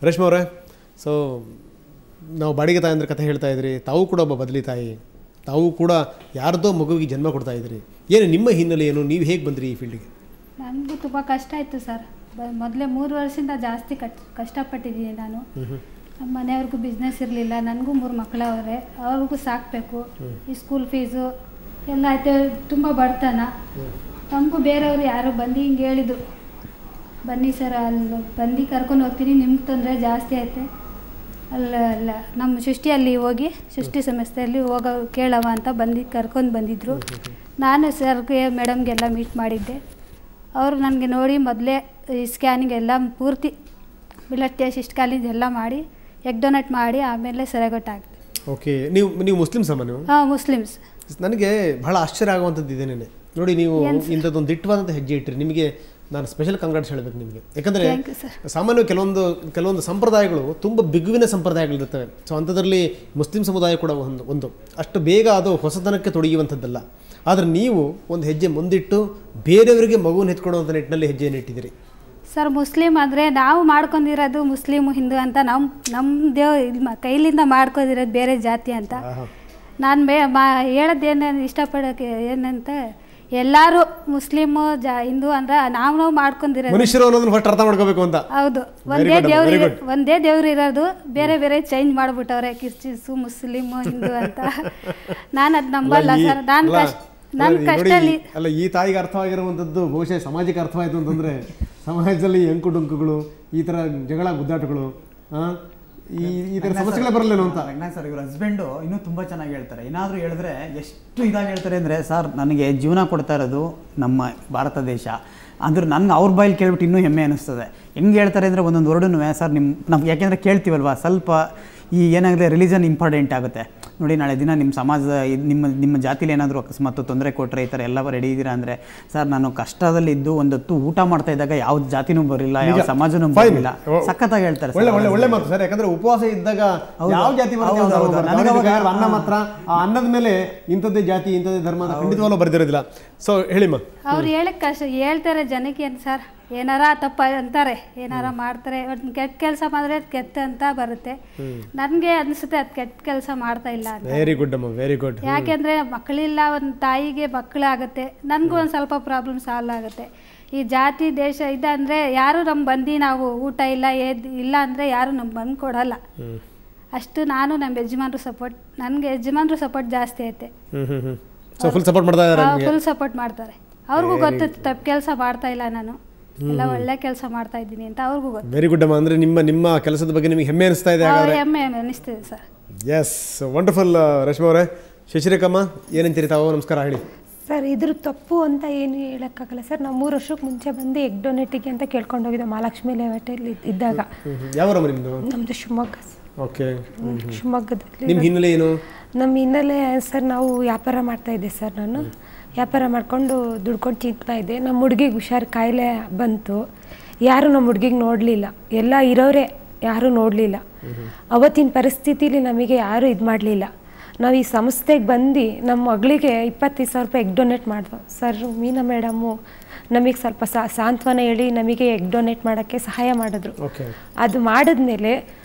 ರೇಷ್ಮಾ ಅವರೇ, ಸೊ ನಾವು ಬಾಡಿಗೆ ತಾಯಿ ಅಂದ್ರೆ ಕಥೆ ಹೇಳ್ತಾ ಇದ್ರಿ, ತಾವು ಕೂಡ ಒಬ್ಬ ಬದಲಿ ತಾಯಿ, ತಾವು ಕೂಡ ಯಾರ್ದೋ ಮಗುವಿಗೆ ಜನ್ಮ ಕೊಡ್ತಾ ಇದ್ರಿ. ಏನು ನಿಮ್ಮ ಹಿನ್ನೆಲೆ ಏನು, ನೀವು ಹೇಗೆ ಬಂದ್ರಿ ಈ ಫೀಲ್ಡಿಗೆ? ನನಗೂ ತುಂಬ ಕಷ್ಟ ಇತ್ತು ಸರ್. ಮೊದಲೇ 3 ವರ್ಷದಿಂದ ಜಾಸ್ತಿ ಕಷ್ಟಪಟ್ಟಿದ್ದೀನಿ ನಾನು. ನಮ್ಮ ಮನೆಯವ್ರಿಗೂ ಬಿಸ್ನೆಸ್ ಇರಲಿಲ್ಲ, ನನಗೂ 3 ಮಕ್ಕಳವ್ರೆ, ಅವ್ರಿಗೂ ಸಾಕಬೇಕು, ಈ ಸ್ಕೂಲ್ ಫೀಸು ಎಲ್ಲ ಐತೆ, ತುಂಬ ಬಡತನ. ನಮಗೂ ಬೇರೆಯವರು ಯಾರೋ ಬಂದು ಹಿಂಗೆ ಹೇಳಿದರು, ಬನ್ನಿ ಸರ್ ಅಲ್ಲಿ ಬಂದು ಕರ್ಕೊಂಡು ಹೋಗ್ತೀನಿ, ನಿಮ್ಗೆ ತೊಂದರೆ ಜಾಸ್ತಿ ಐತೆ, ಅಲ್ಲ ನಮ್ಮ ಸೃಷ್ಟಿಯಲ್ಲಿ ಹೋಗಿ ಸೃಷ್ಟಿ ಸಂಸ್ಥೆಯಲ್ಲಿ ಹೋಗೋ ಕೇಳವ ಅಂತ ಕರ್ಕೊಂಡು ಬಂದಿದ್ದರು. ನಾನು ಸರ್ಗೆ ಮೇಡಮ್ಗೆಲ್ಲ ಮೀಟ್ ಮಾಡಿದ್ದೆ. ಅವರು ನನಗೆ ನೋಡಿ ಮೊದಲೇ ಈ ಸ್ಕ್ಯಾನಿಂಗ್ ಎಲ್ಲ ಪೂರ್ತಿ ಬ್ಲಡ್ ಟೆಸ್ಟ್ ಹಿಸ್ಟಾಲಿಸ್ ಎಲ್ಲ ಮಾಡಿ ಎಗ್ ಡೊನೇಟ್ ಮಾಡಿ ಆಮೇಲೆ ಸೆರೆಗೊಟ್ಟಾಗಿದೆ. ಓಕೆ, ನೀವು ಮುಸ್ಲಿಮ್ಸ್ ಅಮ್ಮ? ನೀವು? ಹಾಂ, ಮುಸ್ಲಿಮ್ಸ್. ನನಗೆ ಬಹಳ ಆಶ್ಚರ್ಯ ಆಗುವಂಥದ್ದು ಇದೇನೆ ನೋಡಿ, ನೀವು ಇಂಥದ್ದೊಂದು ದಿಟ್ಟವಾದಂಥ ಹೆಜ್ಜೆ ಇಟ್ಟರೆ ನಿಮಗೆ ನಾನು ಸ್ಪೆಷಲ್ ಕಂಗ್ರಾಟ್ಸ್ ಹೇಳಬೇಕು ನಿಮಗೆ. ಯಾಕಂದರೆ ಸಾಮಾನ್ಯ ಕೆಲವೊಂದು ಸಂಪ್ರದಾಯಗಳು ತುಂಬ ಬಿಗುವಿನ ಸಂಪ್ರದಾಯಗಳಿರ್ತವೆ. ಸೊ ಅಂಥದ್ರಲ್ಲಿ ಮುಸ್ಲಿಂ ಸಮುದಾಯ ಕೂಡ ಒಂದು ಅಷ್ಟು ಬೇಗ ಅದು ಹೊಸತನಕ್ಕೆ ತೊಡಗುವಂಥದ್ದಲ್ಲ. ಆದರೆ ನೀವು ಒಂದು ಹೆಜ್ಜೆ ಮುಂದಿಟ್ಟು ಬೇರೆಯವರಿಗೆ ಮಗುವನ್ನು ಎತ್ಕೊಡುವಂಥ ನಿಟ್ಟಿನಲ್ಲಿ ಹೆಜ್ಜೆಯನ್ನು ಇಟ್ಟಿದ್ದೀರಿ ಸರ್. ಮುಸ್ಲಿಂ ಅಂದರೆ ನಾವು ಮಾಡ್ಕೊಂಡಿರೋದು ಮುಸ್ಲಿಮು ಹಿಂದೂ ಅಂತ ನಮ್ಮ ಕೈಲಿಂದ ಮಾಡ್ಕೊಂಡಿರೋದು ಬೇರೆ ಜಾತಿ ಅಂತ. ನಾನು ಹೇಳೋದೇನು ಇಷ್ಟಪಡೋಕ್ಕೆ ಏನಂತ, ಎಲ್ಲರೂ ಮುಸ್ಲಿಮು ಹಿಂದೂ ಅಂದ್ರೆ ನಾವು ಮಾಡ್ಕೊಂಡಿರೋದು ಮನುಷ್ಯರು ಅನ್ನೋದನ್ನ ಫಸ್ಟ್ ಅರ್ಥ ಮಾಡ್ಕೋಬೇಕು ಅಂತ. ಹೌದು, ಒಂದೇ ದೇವ್ರು ಇರೋದು, ಬೇರೆ ಬೇರೆ ಚೇಂಜ್ ಮಾಡ್ಬಿಟ್ಟವ್ರೆ, ಕ್ರಿಶ್ಚಿಯನ್ಸು ಮುಸ್ಲಿಮು ಹಿಂದೂ ಅಂತ. ನಾನು ಅದು ನಂಬಲ್ಲ ಸರ್. ನನ್ನ ಕಷ್ಟದಲ್ಲಿ ಅಲ್ಲ, ಈ ತಾಯಿಗೆ ಅರ್ಥವಾಗಿರುವಂಥದ್ದು ಬಹುಶಃ ಸಮಾಜಕ್ಕೆ ಅರ್ಥವಾಯಿತು ಅಂತಂದರೆ ಸಮಾಜದಲ್ಲಿ ಎಂಕು ಡೊಂಕುಗಳು, ಈ ಥರ ಜಗಳ ಗುದ್ದಾಟಗಳು, ಈ ಥರ ಸಮಸ್ಯೆಗಳೇ ಬರಲ್ಲೇನೋ ಅಂತ. ರಂಗನಾಥ್ ಸರ್ ಇವ್ರ ಹಸ್ಬೆಂಡು ಇನ್ನೂ ತುಂಬ ಚೆನ್ನಾಗಿ ಹೇಳ್ತಾರೆ. ಏನಾದರೂ ಹೇಳಿದ್ರೆ ಎಷ್ಟು ಇದಾಗಿ ಹೇಳ್ತಾರೆ ಅಂದರೆ, ಸರ್ ನನಗೆ ಜೀವನ ಕೊಡ್ತಾ ಇರೋದು ನಮ್ಮ ಭಾರತ ದೇಶ ಅಂದ್ರೆ ನನಗೆ ಅವ್ರ ಬಾಯಲ್ಲಿ ಕೇಳ್ಬಿಟ್ಟು ಇನ್ನೂ ಹೆಮ್ಮೆ ಅನ್ನಿಸ್ತದೆ. ಹೆಂಗೆ ಹೇಳ್ತಾರೆ ಅಂದರೆ ಒಂದೊಂದು ವರ್ಡೂ ಸರ್ ನಾವು ಯಾಕೆಂದರೆ ಕೇಳ್ತೀವಲ್ವ, ಸ್ವಲ್ಪ ಈ ಏನಾಗಿದೆ ರಿಲಿಜನ್ ಇಂಪಾರ್ಟೆಂಟ್ ಆಗುತ್ತೆ ನೋಡಿ. ನಾಳೆ ದಿನ ನಿಮ್ಮ ಸಮಾಜದ ನಿಮ್ಮ ಜಾತಿಲಿ ಏನಾದರೂ ಅಕಸ್ಮಾತ್ ತೊಂದರೆ ಕೊಟ್ಟರೆ ಈ ಥರ ಎಲ್ಲ ರೆಡಿ ಇದ್ದೀರಾ ಅಂದರೆ, ಸರ್ ನಾನು ಕಷ್ಟದಲ್ಲಿ ಇದ್ದು ಒಂದೊತ್ತು ಊಟ ಮಾಡ್ತಾ ಇದ್ದಾಗ ಯಾವ ಜಾತಿನೂ ಬರಲಿಲ್ಲ, ಯಾವ ಸಮಾಜನೂ ಬರಲಿಲ್ಲ, ಸಖತ್ತಾಗಿ ಹೇಳ್ತಾರೆ. ಒಳ್ಳೆ ಮಾತು ಸರ್. ಯಾಕಂದ್ರೆ ಉಪವಾಸ ಇದ್ದಾಗ ಯಾವ ಜಾತಿ ಅನ್ನ ಮಾತ್ರ, ಆ ಅನ್ನದ ಮೇಲೆ ಇಂಥದ್ದೇ ಜಾತಿ ಇಂಥದ್ದೇ ಧರ್ಮ ಖಂಡಿತವಾಗ್ಲೂ ಬರೆದಿರೋದಿಲ್ಲ. ಸೊ ಹೇಳಿಮ್ಮ, ಅವ್ರು ಹೇಳಕ್ಕೆ ಕಷ್ಟ ಹೇಳ್ತಾರೆ ಜನಕ್ಕೆ ಏನು ಸರ್, ಏನಾರ ತಪ್ಪ ಅಂತಾರೆ, ಏನಾರ ಮಾಡ್ತಾರೆ, ಒಂದು ಕೆಟ್ಟ ಕೆಲಸ ಮಾಡಿದ್ರೆ ಕೆಟ್ಟ ಅಂತ ಬರುತ್ತೆ. ನನಗೆ ಅನಿಸುತ್ತೆ ಅದು ಕೆಟ್ಟ ಕೆಲಸ ಮಾಡ್ತಾ ಇಲ್ಲ ಅಂತ. ವೆರಿ ಗುಡ್ ಅಮ್ಮ, ವೆರಿ ಗುಡ್. ಯಾಕೆಂದರೆ ಮಕ್ಕಳಿಲ್ಲ, ಒಂದು ತಾಯಿಗೆ ಮಕ್ಕಳಾಗುತ್ತೆ, ನನಗೂ ಒಂದು ಸ್ವಲ್ಪ ಪ್ರಾಬ್ಲಮ್ ಸಾಲ್ವ್ ಆಗುತ್ತೆ. ಈ ಜಾತಿ ದೇಶ ಇದಂದರೆ ಯಾರು ಬಂದು ನಾವು ಊಟ ಇಲ್ಲ ಅಂದರೆ ಯಾರು ನಮ್ಗೆ ಬಂದು ಕೊಡಲ್ಲ. ಅಷ್ಟು ನಾನು ನಮ್ಮ ಯಜಮಾನ್ರು ಸಪೋರ್ಟ್, ನನಗೆ ಯಜಮಾನ್ರು ಸಪೋರ್ಟ್ ಜಾಸ್ತಿ ಐತೆ. ಫುಲ್ ಸಪೋರ್ಟ್ ಮಾಡ್ತಾರೆ. ಅವ್ರಿಗೂ ಗೊತ್ತು ತಪ್ಪು ಕೆಲಸ ಮಾಡ್ತಾ ಇಲ್ಲ, ನಾನು ಎಲ್ಲ ಒಳ್ಳೆ ಕೆಲಸ ಮಾಡ್ತಾ ಇದ್ದೀನಿ ಅಂತ ಅವ್ರಿಗೂ ಗೊತ್ತು. ವೆರಿ ಗುಡ್ ಅಮ್ಮ. ಅಂದರೆ ನಿಮ್ಮ ಕೆಲಸದ ಬಗ್ಗೆ ನಿಮಗೆ ಹೆಮ್ಮೆ ಅನಿಸ್ತಾ ಇದೆ? ಹೆಮ್ಮೆ ಅನಿಸ್ತಿದೆ ಸರ್. S, wonderful. ರೇಷ್ಮಾ ಅವರೇ, ಶಶಿರೇಖಮ್ಮ ಏನಂತೀರಿ ತಾವು? ನಮಸ್ಕಾರ, ಹೇಳಿ ಸರ್. ಇದ್ರ ತಪ್ಪು ಅಂತ ಏನು ಹೇಳೋಕ್ಕಾಗಲ್ಲ ಸರ್. ನಾವು 3 ವರ್ಷಕ್ಕೆ ಮುಂಚೆ ಬಂದು ಎಗ್ ಡೊನೇಟಿಗೆ ಅಂತ ಕೇಳ್ಕೊಂಡೋಗಿದ್ದೆ ಮಹಾಲಕ್ಷ್ಮಿ ಲೇಔಟಲ್ಲಿ ಇದ್ದಾಗ. ಯಾವ ನಿಮ್ಮದು? ನಮ್ಮದು ಶಿವಮೊಗ್ಗ. ಓಕೆ, ಶಿವಮೊಗ್ಗದಲ್ಲಿ. ನಿಮ್ಮ ಹಿನ್ನೆಲೆ ಏನು? ನಮ್ಮ ಹಿನ್ನೆಲೆ ಸರ್, ನಾವು ವ್ಯಾಪಾರ ಮಾಡ್ತಾಯಿದ್ದೆ ಸರ್. ನಾನು ವ್ಯಾಪಾರ ಮಾಡಿಕೊಂಡು ದುಡ್ಕೊಂಡು ತಿಂತಾ ಇದ್ದೆ. ನಮ್ಮ ಹುಡುಗಿಗೆ ಹುಷಾರು ಕಾಯಿಲೆ ಬಂತು. ಯಾರು ನಮ್ಮ ಹುಡುಗಿಗೆ ನೋಡಲಿಲ್ಲ, ಎಲ್ಲ ಇರೋರೆ ಯಾರೂ ನೋಡಲಿಲ್ಲ. ಅವತ್ತಿನ ಪರಿಸ್ಥಿತಿಲಿ ನಮಗೆ ಯಾರೂ ಇದು ಮಾಡಲಿಲ್ಲ. ನಾವು ಈ ಸಂಸ್ಥೆಗೆ ಬಂದು ನಮ್ಮ ಮಗಳಿಗೆ 25,000 ರೂಪಾಯಿ ಎಗ್ ಡೊನೇಟ್ ಮಾಡಿದ್ವು ಸರ್. ಮೀನಾ ಮೇಡಮು ನಮಗೆ ಸ್ವಲ್ಪ ಸಾಂತ್ವನ ಹೇಳಿ ನಮಗೆ ಎಗ್ ಡೊನೇಟ್ ಮಾಡೋಕ್ಕೆ ಸಹಾಯ ಮಾಡಿದ್ರು. ಅದು ಮಾಡಿದ್ಮೇಲೆ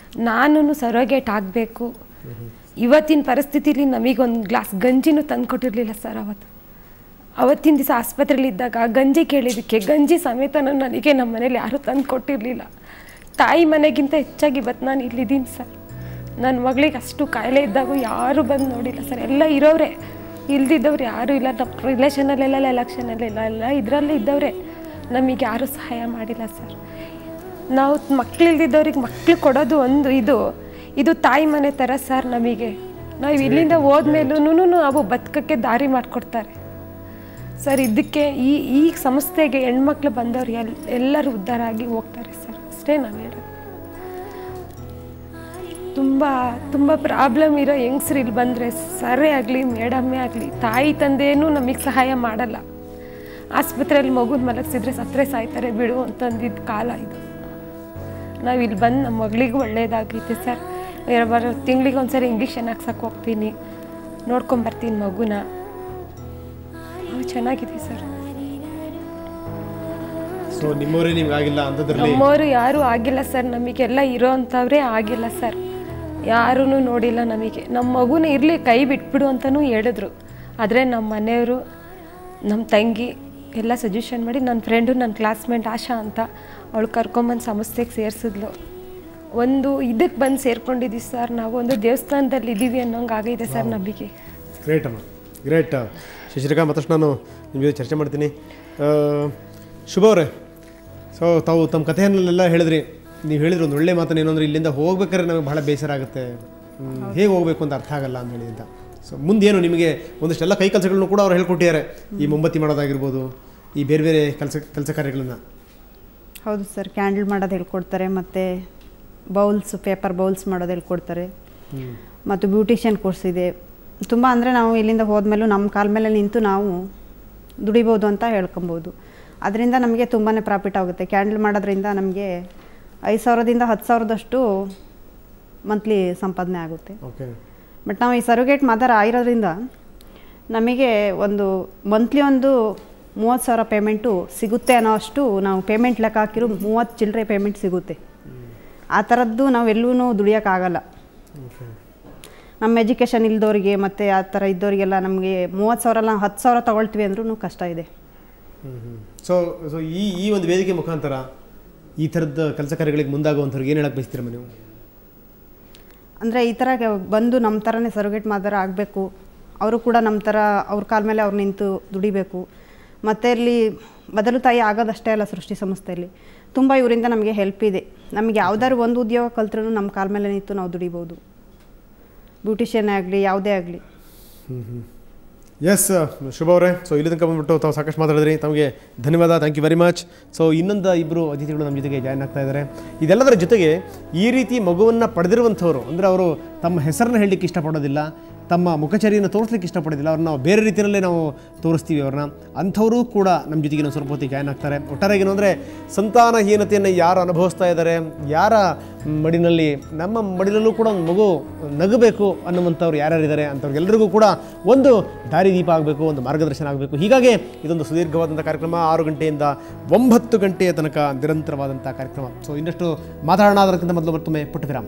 ನಾನು ಸರೋಗೇಟ್ ಆಗಬೇಕು. ಇವತ್ತಿನ ಪರಿಸ್ಥಿತಿಲಿ ನಮಗೊಂದು ಗ್ಲಾಸ್ ಗಂಜಿನೂ ತಂದು ಕೊಟ್ಟಿರಲಿಲ್ಲ ಸರ್. ಅವತ್ತಿನ ದಿವಸ ಆಸ್ಪತ್ರೆಯಲ್ಲಿದ್ದಾಗ ಗಂಜಿ ಕೇಳಿದ್ದಕ್ಕೆ ಗಂಜಿ ಸಮೇತ ನನಗೆ ನಮ್ಮ ಮನೇಲಿ ಯಾರೂ ತಂದು ಕೊಟ್ಟಿರಲಿಲ್ಲ. ತಾಯಿ ಮನೆಗಿಂತ ಹೆಚ್ಚಾಗಿ ಇವತ್ತು ನಾನು ಇಲ್ಲಿದ್ದೀನಿ ಸರ್. ನನ್ನ ಮಗಳಿಗೆ ಅಷ್ಟು ಕಾಯಿಲೆ ಇದ್ದಾಗ ಯಾರೂ ಬಂದು ನೋಡಿಲ್ಲ ಸರ್. ಎಲ್ಲ ಇರೋರೆ, ಇಲ್ದಿದ್ದವ್ರು ಯಾರೂ ಇಲ್ಲ. ನಮ್ಮ ರಿಲೇಷನಲ್ಲೆಲ್ಲ ಎಲೆಕ್ಷನಲ್ಲೆಲ್ಲ ಇದರಲ್ಲೇ ಇದ್ದವ್ರೆ, ನಮಗೆ ಯಾರೂ ಸಹಾಯ ಮಾಡಿಲ್ಲ ಸರ್. ನಾವು ಮಕ್ಕಳಿಲ್ದಿದ್ದವ್ರಿಗೆ ಮಕ್ಕಳು ಕೊಡೋದು ಒಂದು ಇದು ತಾಯಿ ಮನೆ ಥರ ಸರ್. ನಮಗೆ ನಾವು ಇಲ್ಲಿಂದ ಹೋದ್ಮೇಲೂ ನಾವು ಬದುಕೋಕ್ಕೆ ದಾರಿ ಮಾಡಿಕೊಡ್ತಾರೆ ಸರ್. ಇದಕ್ಕೆ ಈ ಸಂಸ್ಥೆಗೆ ಹೆಣ್ಮಕ್ಳು ಬಂದವ್ರು ಎಲ್ಲರೂ ಉದ್ಧಾರ ಆಗಿ ಹೋಗ್ತಾರೆ ಸರ್. ಅಷ್ಟೇ ನಾನು ಹೇಳೋದು. ತುಂಬ ಪ್ರಾಬ್ಲಮ್ ಇರೋ ಹೆಂಗಸ್ರು ಇಲ್ಲಿ ಬಂದರೆ ಸರೇ ಆಗಲಿ ಮೇಡಮ್ಮೇ ಆಗಲಿ ತಾಯಿ ತಂದೆಯೂ ನಮಗೆ ಸಹಾಯ ಮಾಡಲ್ಲ. ಆಸ್ಪತ್ರೆಯಲ್ಲಿ ಮಗುನ ಮಲಗಿಸಿದ್ರೆ ಸತ್ತರೆ ಸಾಯ್ತಾರೆ ಬಿಡು ಅಂತಂದಿದ್ದ ಕಾಲ ಇದು. ನಾವು ಇಲ್ಲಿ ಬಂದು ನಮ್ಮ ಮಗಳಿಗೂ ಒಳ್ಳೇದಾಗೈತೆ ಸರ್. ತಿಂಗಳಿಗೆ ಒಂದ್ಸರಿ ಇಂಜೆಕ್ಷನ್ ಹಾಕ್ಸಕ್ಕೆ ಹೋಗ್ತೀನಿ, ನೋಡ್ಕೊಂಬರ್ತೀನಿ ಮಗುನ. ಚೆನ್ನಾಗಿದೆ ಸರ್. ಸೊ ನಿಮ್ಮವರೇ ನಿಮ್ಗೆ ಆಗಿಲ್ಲ ಅಂಥದ್ರಲ್ಲಿ ನಮ್ಮವರು ಯಾರೂ ಆಗಿಲ್ಲ ಸರ್, ನಮಗೆಲ್ಲ ಇರೋ ಅಂಥವ್ರೇ ಆಗಿಲ್ಲ ಸರ್, ಯಾರೂ ನೋಡಿಲ್ಲ ನಮಗೆ. ನಮ್ಮ ಮಗುನ ಇರಲಿ ಕೈ ಬಿಟ್ಬಿಡು ಅಂತಲೂ ಹೇಳಿದ್ರು. ಆದರೆ ನಮ್ಮ ಮನೆಯವರು ನಮ್ಮ ತಂಗಿ ಎಲ್ಲ ಸಜೆಷನ್ ಮಾಡಿ, ನನ್ನ ಫ್ರೆಂಡು ನನ್ನ ಕ್ಲಾಸ್ಮೇಟ್ ಆಶಾ ಅಂತ ಅವಳು ಕರ್ಕೊಂಬಂದು ಸಂಸ್ಥೆಗೆ ಸೇರಿಸಿದ್ಲು. ಒಂದು ಇದಕ್ಕೆ ಬಂದು ಸೇರ್ಕೊಂಡಿದ್ದೀವಿ ಸರ್, ನಾವು ಒಂದು ದೇವಸ್ಥಾನದಲ್ಲಿ ಇದ್ದೀವಿ ಅನ್ನೋಂಗೆ ಆಗಿದೆ ಸರ್ ನಂಬಿಕೆ. ಗ್ರೇಟ್ ಅಮ್ಮ, ಗ್ರೇಟ್. ಶಶಿರೇಖಾ, ಮತ್ತಷ್ಟು ನಾನು ನಿಮ್ಮ ಜೊತೆ ಚರ್ಚೆ ಮಾಡ್ತೀನಿ. ಶುಭ ಅವರೇ, ಸೊ ತಾವು ತಮ್ಮ ಕಥೆಯನ್ನೆಲ್ಲ ಹೇಳಿದ್ರಿ. ನೀವು ಹೇಳಿದ್ರು ಒಂದು ಒಳ್ಳೆ ಮಾತನ್ನು ಏನು ಅಂದರೆ, ಇಲ್ಲಿಂದ ಹೋಗ್ಬೇಕಾದ್ರೆ ನಮಗೆ ಬಹಳ ಬೇಸರ ಆಗುತ್ತೆ, ಹೇಗೆ ಹೋಗಬೇಕು ಅಂತ ಅರ್ಥ ಆಗಲ್ಲ ಅಂತ ಹೇಳಿ ಅಂತ. ಸೊ ಮುಂದೇನು ನಿಮಗೆ ಒಂದಷ್ಟೆಲ್ಲ ಕೈ ಕೆಲಸಗಳನ್ನು ಕೂಡ ಅವ್ರು ಹೇಳ್ಕೊಟ್ಟಿದ್ದಾರೆ, ಈ ಮೊಂಬತ್ತಿ ಮಾಡೋದಾಗಿರ್ಬೋದು, ಈ ಬೇರೆ ಬೇರೆ ಕೆಲಸ ಕಾರ್ಯಗಳನ್ನು. ಹೌದು ಸರ್, ಕ್ಯಾಂಡಲ್ ಮಾಡೋದು ಹೇಳ್ಕೊಡ್ತಾರೆ, ಮತ್ತು ಪೇಪರ್ ಬೌಲ್ಸ್ ಮಾಡೋದು ಹೇಳ್ಕೊಡ್ತಾರೆ, ಮತ್ತು ಬ್ಯೂಟಿಷಿಯನ್ ಕೋರ್ಸ್ ಇದೆ. ತುಂಬ ಅಂದರೆ ನಾವು ಇಲ್ಲಿಂದ ಹೋದ್ಮೇಲೂ ನಮ್ಮ ಕಾಲ ಮೇಲೆ ನಿಂತು ನಾವು ದುಡಿಬೋದು ಅಂತ ಹೇಳ್ಕೊಬೋದು. ಅದರಿಂದ ನಮಗೆ ತುಂಬಾ ಪ್ರಾಫಿಟ್ ಆಗುತ್ತೆ. ಕ್ಯಾಂಡಲ್ ಮಾಡೋದ್ರಿಂದ ನಮಗೆ 5,000ದಿಂದ 10,000ದಷ್ಟು ಮಂತ್ಲಿ ಸಂಪಾದನೆ ಆಗುತ್ತೆ. ಓಕೆ. ಬಟ್ ನಾವು ಈ ಸರ್ರೋಗೇಟ್ ಮದರ್ ಆಗಿರೋದ್ರಿಂದ ನಮಗೆ ಒಂದು ಮಂತ್ಲಿ ಒಂದು 30,000 ಪೇಮೆಂಟು ಸಿಗುತ್ತೆ ಅನ್ನೋ ಅಷ್ಟು ನಾವು ಪೇಮೆಂಟ್ ಲೆಕ್ಕ ಹಾಕಿರೋ 30 ಚಿಲ್ಲರೆ ಪೇಮೆಂಟ್ ಸಿಗುತ್ತೆ. ಆ ಥರದ್ದು ನಾವು ಎಲ್ಲೂ ದುಡಿಯೋಕ್ಕಾಗಲ್ಲ. ನಮ್ಮ ಎಜುಕೇಷನ್ ಇಲ್ದವರಿಗೆ ಮತ್ತು ಆ ಥರ ಇದ್ದವರಿಗೆಲ್ಲ ನಮಗೆ 30,000 ಅಲ್ಲ 10,000 ತೊಗೊಳ್ತೀವಿ ಅಂದ್ರೂ ಕಷ್ಟ ಇದೆ. ಸೊ ಈ ಒಂದು ವೇದಿಕೆ ಮುಖಾಂತರ ಈ ಥರದ ಕೆಲಸ ಕಾರ್ಯಗಳಿಗೆ ಮುಂದಾಗುವಂಥವ್ರಿಗೆ ಏನು ಹೇಳಕ್ಕೆ ಬಯಸ್ತೀರಮ್ಮ ನೀವು? ಅಂದರೆ ಈ ಥರ ಬಂದು ನಮ್ಮ ಥರನೇ ಸರ್ರೋಗೇಟ್ ಮದರ್ ಆಗಬೇಕು, ಅವರು ಕೂಡ ನಮ್ಮ ಥರ ಅವ್ರ ಕಾಲ ಮೇಲೆ ಅವ್ರು ನಿಂತು ದುಡಿಬೇಕು. ಮತ್ತು ಇಲ್ಲಿ ಬದಲು ತಾಯಿ ಆಗೋದಷ್ಟೇ ಅಲ್ಲ, ಸೃಷ್ಟಿ ಸಂಸ್ಥೆಯಲ್ಲಿ ತುಂಬ ಇವರಿಂದ ನಮಗೆ ಹೆಲ್ಪ್ ಇದೆ. ನಮಗೆ ಯಾವುದಾದ್ರು ಒಂದು ಉದ್ಯೋಗ ಕಲ್ತ್ರೂ ನಮ್ಮ ಕಾಲ ಮೇಲೆ ನಿಂತು ನಾವು ದುಡಿಬೋದು, ಬ್ಯೂಟಿಷಿಯನ್ ಆಗಲಿ ಯಾವುದೇ ಆಗಲಿ. ಎಸ್ ಶುಭ ಅವರೇ, ಸೊ ಇಲ್ಲಿ ತನಕ ಬಂದ್ಬಿಟ್ಟು ತಾವು ಸಾಕಷ್ಟು ಮಾತಾಡಿದ್ರಿ, ತಮಗೆ ಧನ್ಯವಾದ, thank you very much. So ಇನ್ನೊಂದು ಇಬ್ಬರು ಅತಿಥಿಗಳು ನಮ್ಮ ಜೊತೆಗೆ ಜಾಯ್ನ್ ಆಗ್ತಾ ಇದ್ದಾರೆ. ಇದೆಲ್ಲದರ ಜೊತೆಗೆ ಈ ರೀತಿ ಮಗುವನ್ನು ಪಡೆದಿರುವಂಥವ್ರು, ಅಂದರೆ ಅವರು ತಮ್ಮ ಹೆಸರನ್ನ ಹೇಳಲಿಕ್ಕೆ ಇಷ್ಟಪಡೋದಿಲ್ಲ, ತಮ್ಮ ಮುಖಚರಿಯನ್ನು ತೋರಿಸ್ಲಿಕ್ಕೆ ಇಷ್ಟಪಡೋದಿಲ್ಲ, ಅವ್ರನ್ನ ನಾವು ಬೇರೆ ರೀತಿಯಲ್ಲೇ ನಾವು ತೋರಿಸ್ತೀವಿ ಅವ್ರನ್ನ. ಅಂಥವರು ಕೂಡ ನಮ್ಮ ಜೊತೆಗೆ ನಾವು ಸ್ವಲ್ಪ ಹೊತ್ತಿಗೆ ಜಾಯ್ನ್ ಆಗ್ತಾರೆ. ಒಟ್ಟಾರೆ ಏನು ಅಂದರೆ, ಸಂತಾನಹೀನತೆಯನ್ನು ಯಾರು ಅನುಭವಿಸ್ತಾ ಇದ್ದಾರೆ, ಯಾರ ಮಡಿನಲ್ಲಿ, ನಮ್ಮ ಮಡಿಲಲ್ಲೂ ಕೂಡ ಒಂದು ಮಗು ನಗಬೇಕು ಅನ್ನುವಂಥವ್ರು ಯಾರ್ಯಾರಿದ್ದಾರೆ ಅಂಥವ್ರಿಗೆಲ್ಲರಿಗೂ ಕೂಡ ಒಂದು ದಾರಿದೀಪ ಆಗಬೇಕು, ಒಂದು ಮಾರ್ಗದರ್ಶನ ಆಗಬೇಕು. ಹೀಗಾಗಿ ಇದೊಂದು ಸುದೀರ್ಘವಾದಂಥ ಕಾರ್ಯಕ್ರಮ, 6 ಗಂಟೆಯಿಂದ 9 ಗಂಟೆಯ ತನಕ ನಿರಂತರವಾದಂಥ ಕಾರ್ಯಕ್ರಮ. ಸೊ ಇನ್ನಷ್ಟು ಮಾತಾಡೋಣ, ಅದಕ್ಕಿಂತ ಮೊದಲು ಮತ್ತೊಮ್ಮೆ ಪುಟ್ಟ ವಿರಾಮ.